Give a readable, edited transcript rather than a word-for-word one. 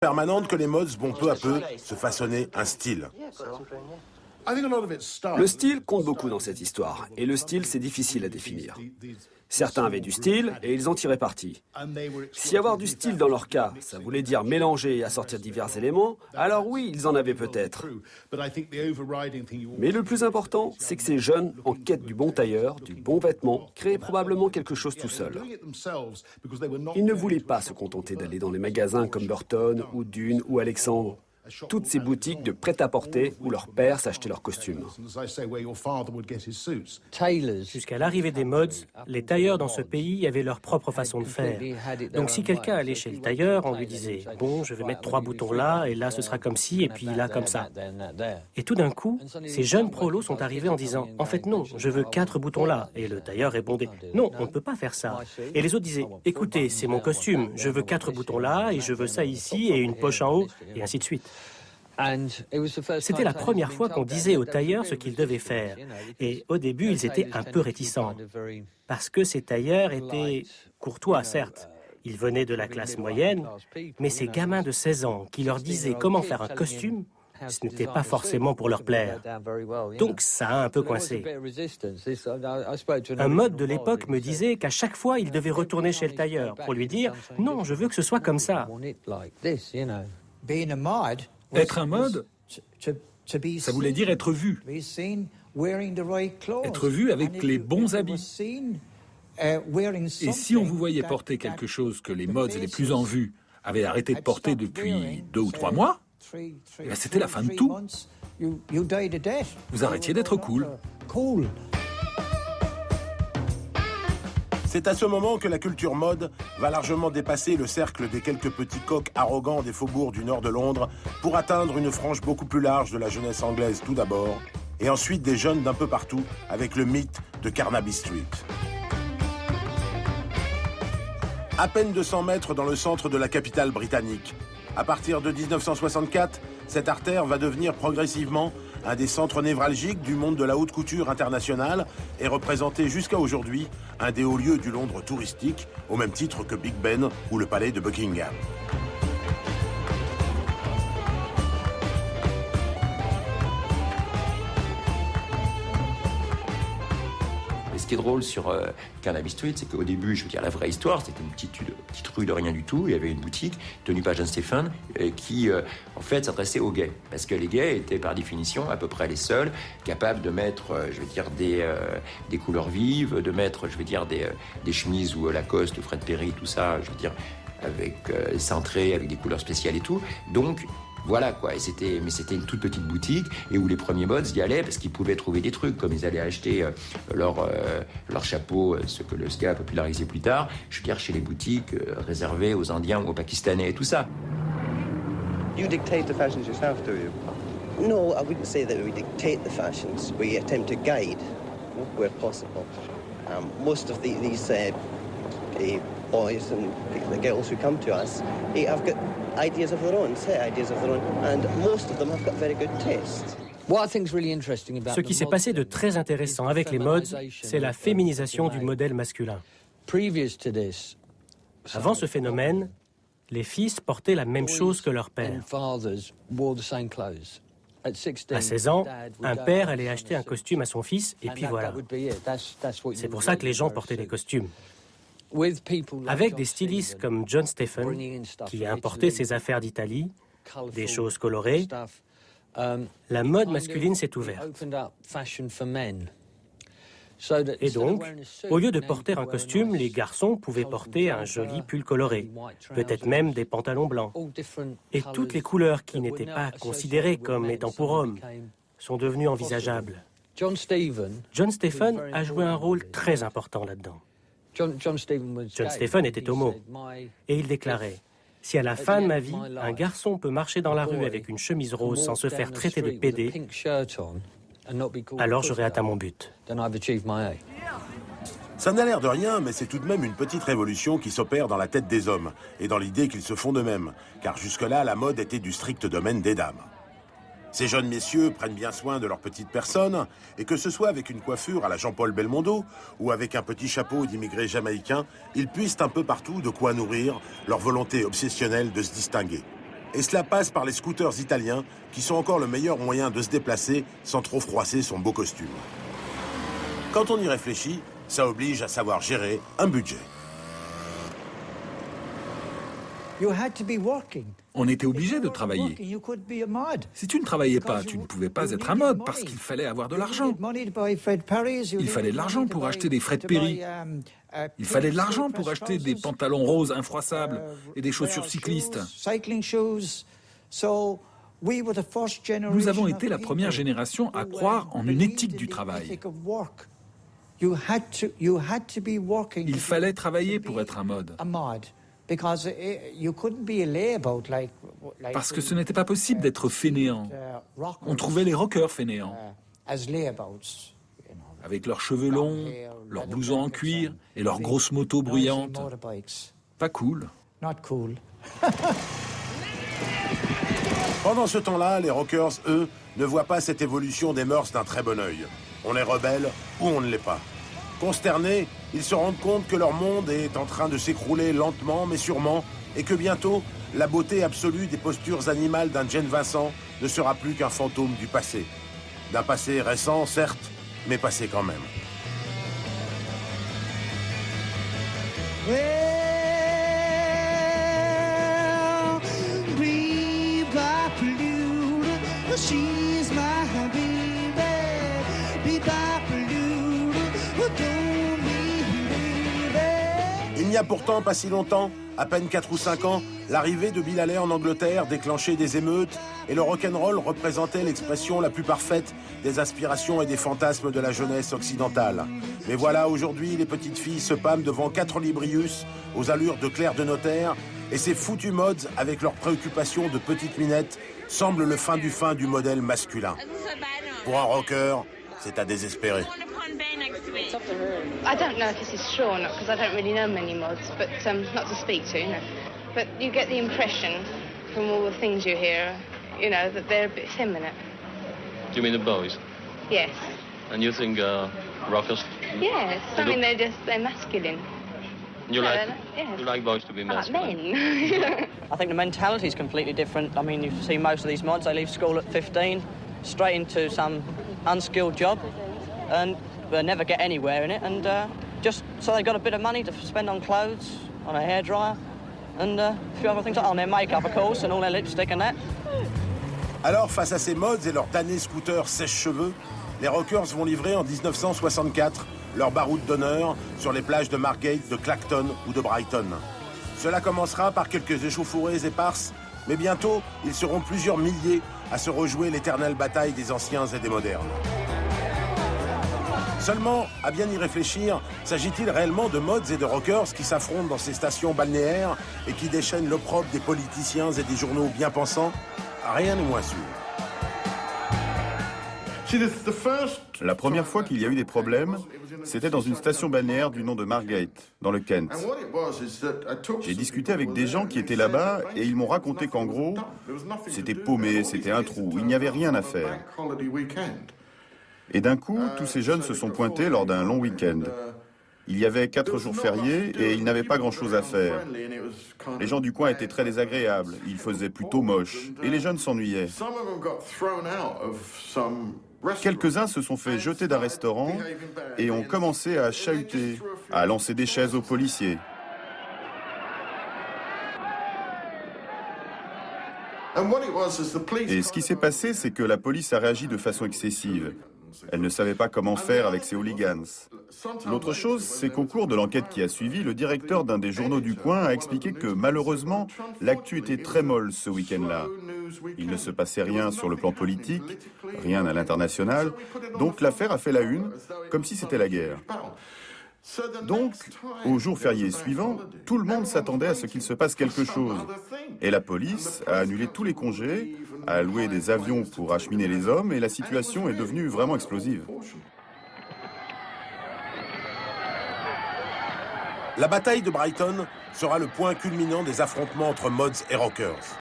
permanente que les modes vont peu à peu se façonner un style. Le style compte beaucoup dans cette histoire, et le style, c'est difficile à définir. Certains avaient du style, et ils en tiraient parti. Si avoir du style dans leur cas, ça voulait dire mélanger et assortir divers éléments, alors oui, ils en avaient peut-être. Mais le plus important, c'est que ces jeunes, en quête du bon tailleur, du bon vêtement, créaient probablement quelque chose tout seuls. Ils ne voulaient pas se contenter d'aller dans les magasins comme Burton, ou Dune, ou Alexandre. Toutes ces boutiques de prêt-à-porter où leurs pères s'achetaient leurs costumes. Jusqu'à l'arrivée des mods, les tailleurs dans ce pays avaient leur propre façon de faire. Donc si quelqu'un allait chez le tailleur, on lui disait « Bon, je vais mettre 3 boutons là, et là ce sera comme ci, et puis là comme ça. » Et tout d'un coup, ces jeunes prolos sont arrivés en disant « En fait non, je veux 4 boutons là. » Et le tailleur répondait « Non, on ne peut pas faire ça. » Et les autres disaient « Écoutez, c'est mon costume, je veux 4 boutons là, et je veux ça ici, et une poche en haut, et ainsi de suite. » C'était la première fois qu'on disait aux tailleurs ce qu'ils devaient faire. Et au début, ils étaient un peu réticents. Parce que ces tailleurs étaient courtois, certes. Ils venaient de la classe moyenne, mais ces gamins de 16 ans qui leur disaient comment faire un costume, ce n'était pas forcément pour leur plaire. Donc ça a un peu coincé. Un mode de l'époque me disait qu'à chaque fois, il devait retourner chez le tailleur pour lui dire « Non, je veux que ce soit comme ça. » Être un mode, ça voulait dire être vu. Être vu avec les bons habits. Et si on vous voyait porter quelque chose que les modes les plus en vue avaient arrêté de porter depuis 2 ou 3 mois, c'était la fin de tout. Vous arrêtiez d'être cool. C'est à ce moment que la culture mode va largement dépasser le cercle des quelques petits coqs arrogants des faubourgs du nord de Londres pour atteindre une frange beaucoup plus large de la jeunesse anglaise tout d'abord, et ensuite des jeunes d'un peu partout avec le mythe de Carnaby Street. À peine 200 mètres dans le centre de la capitale britannique. À partir de 1964, cette artère va devenir progressivement un des centres névralgiques du monde de la haute couture internationale et représenter jusqu'à aujourd'hui un des hauts lieux du Londres touristique, au même titre que Big Ben ou le palais de Buckingham. Ce qui est drôle sur Carnaby Street, c'est qu'au début, je veux dire, la vraie histoire, c'était une petite rue de rien du tout. Il y avait une boutique tenue par John Stephen qui, en fait, s'adressait aux gays. Parce que les gays étaient, par définition, à peu près les seuls capables de mettre, je veux dire, des couleurs vives, de mettre, je veux dire, des chemises ou Lacoste, Fred Perry, tout ça, je veux dire, avec cintré, avec des couleurs spéciales et tout. Donc, voilà quoi, mais c'était une toute petite boutique et où les premiers mods y allaient parce qu'ils pouvaient trouver des trucs, comme ils allaient acheter leur chapeau, ce que le ska a popularisé plus tard, je veux dire chez les boutiques réservées aux Indiens ou aux Pakistanais et tout ça. You dictate the fashions yourself, do you? No, I wouldn't say that we dictate the fashions. We attempt to guide where possible. Most of these boys and the girls who come to us have got ideas of their own, set ideas of their own, and most of them have got very good taste. Ce qui s'est passé de très intéressant avec les mods, c'est la féminisation du modèle masculin. Avant ce phénomène, les fils portaient la même chose que leur père. À 16 ans, un père allait acheter un costume à son fils, et puis voilà. C'est pour ça que les gens portaient des costumes. Avec des stylistes comme John Stephen, qui a importé ses affaires d'Italie, des choses colorées, la mode masculine s'est ouverte. Et donc, au lieu de porter un costume, les garçons pouvaient porter un joli pull coloré, peut-être même des pantalons blancs. Et toutes les couleurs qui n'étaient pas considérées comme étant pour hommes sont devenues envisageables. John Stephen a joué un rôle très important là-dedans. John Stephen était homo, et il déclarait « Si à la fin de ma vie, un garçon peut marcher dans la rue avec une chemise rose sans se faire traiter de pédé, alors j'aurai atteint mon but. » Ça n'a l'air de rien, mais c'est tout de même une petite révolution qui s'opère dans la tête des hommes et dans l'idée qu'ils se font d'eux-mêmes, car jusque-là, la mode était du strict domaine des dames. Ces jeunes messieurs prennent bien soin de leur petite personne, et que ce soit avec une coiffure à la Jean-Paul Belmondo ou avec un petit chapeau d'immigré jamaïcain, ils puissent un peu partout de quoi nourrir leur volonté obsessionnelle de se distinguer. Et cela passe par les scooters italiens, qui sont encore le meilleur moyen de se déplacer sans trop froisser son beau costume. Quand on y réfléchit, ça oblige à savoir gérer un budget. On était obligé de travailler. Si tu ne travaillais pas, tu ne pouvais pas être un mode parce qu'il fallait avoir de l'argent. Il fallait de l'argent pour acheter des Fred Perry. Il fallait de l'argent pour acheter des pantalons roses infroissables et des chaussures cyclistes. Nous avons été la première génération à croire en une éthique du travail. Il fallait travailler pour être un mode. Parce que ce n'était pas possible d'être fainéant. On trouvait les rockers fainéants, avec leurs cheveux longs, leurs blousons en cuir et leurs grosses motos bruyantes. Pas cool. Pendant ce temps-là, les rockers, eux, ne voient pas cette évolution des mœurs d'un très bon œil. On est rebelle ou on ne l'est pas. Consternés, ils se rendent compte que leur monde est en train de s'écrouler lentement mais sûrement et que bientôt, la beauté absolue des postures animales d'un Jane Vincent ne sera plus qu'un fantôme du passé. D'un passé récent, certes, mais passé quand même. Il n'y a pourtant pas si longtemps, à peine 4 ou 5 ans, l'arrivée de Bill Haley en Angleterre déclenchait des émeutes et le rock'n'roll représentait l'expression la plus parfaite des aspirations et des fantasmes de la jeunesse occidentale. Mais voilà, aujourd'hui, les petites filles se pâment devant 4 Librius aux allures de clercs de notaire et ces foutus mods, avec leurs préoccupations de petites minettes, semblent le fin du modèle masculin. Pour un rocker, c'est à désespérer. I don't know if this is true or not because I don't really know many mods, but not to speak to, But you get the impression from all the things you hear, that they're a bit feminine. Do you mean the boys? Yes. And you think rockers? Yes. I mean they're masculine. You yes. You like boys to be masculine? Men. I think the mentality is completely different. I mean, you see most of these mods, they leave school at 15, straight into some unskilled job, and they never get anywhere in it, and just so they got a bit of money to spend on clothes, on a hairdryer, and a few other things, on their makeup, of course, and all their lipstick and that. Alors, face à ces mods et leurs damnés scooters sèche-cheveux, les rockers vont livrer en 1964 leur baroud d'honneur sur les plages de Margate, de Clacton ou de Brighton. Cela commencera par quelques échauffourées éparses, mais bientôt, ils seront plusieurs milliers à se rejouer l'éternelle bataille des anciens et des modernes. Seulement, à bien y réfléchir, s'agit-il réellement de mods et de rockers qui s'affrontent dans ces stations balnéaires et qui déchaînent l'opprobre des politiciens et des journaux bien pensants? Rien n'est moins sûr. La première fois qu'il y a eu des problèmes, c'était dans une station balnéaire du nom de Margate, dans le Kent. J'ai discuté avec des gens qui étaient là-bas et ils m'ont raconté qu'en gros, c'était paumé, c'était un trou, il n'y avait rien à faire. Et d'un coup, tous ces jeunes se sont pointés lors d'un long week-end. Il y avait 4 jours fériés et ils n'avaient pas grand-chose à faire. Les gens du coin étaient très désagréables, il faisait plutôt moche, et les jeunes s'ennuyaient. Quelques-uns se sont fait jeter d'un restaurant et ont commencé à chahuter, à lancer des chaises aux policiers. Et ce qui s'est passé, c'est que la police a réagi de façon excessive. Elle ne savait pas comment faire avec ces hooligans. L'autre chose, c'est qu'au cours de l'enquête qui a suivi, le directeur d'un des journaux du coin a expliqué que malheureusement, l'actu était très molle ce week-end-là. Il ne se passait rien sur le plan politique, rien à l'international, donc l'affaire a fait la une, comme si c'était la guerre. Donc, au jour férié suivant, tout le monde s'attendait à ce qu'il se passe quelque chose. Et la police a annulé tous les congés, a loué des avions pour acheminer les hommes, et la situation est devenue vraiment explosive. La bataille de Brighton sera le point culminant des affrontements entre mods et rockers.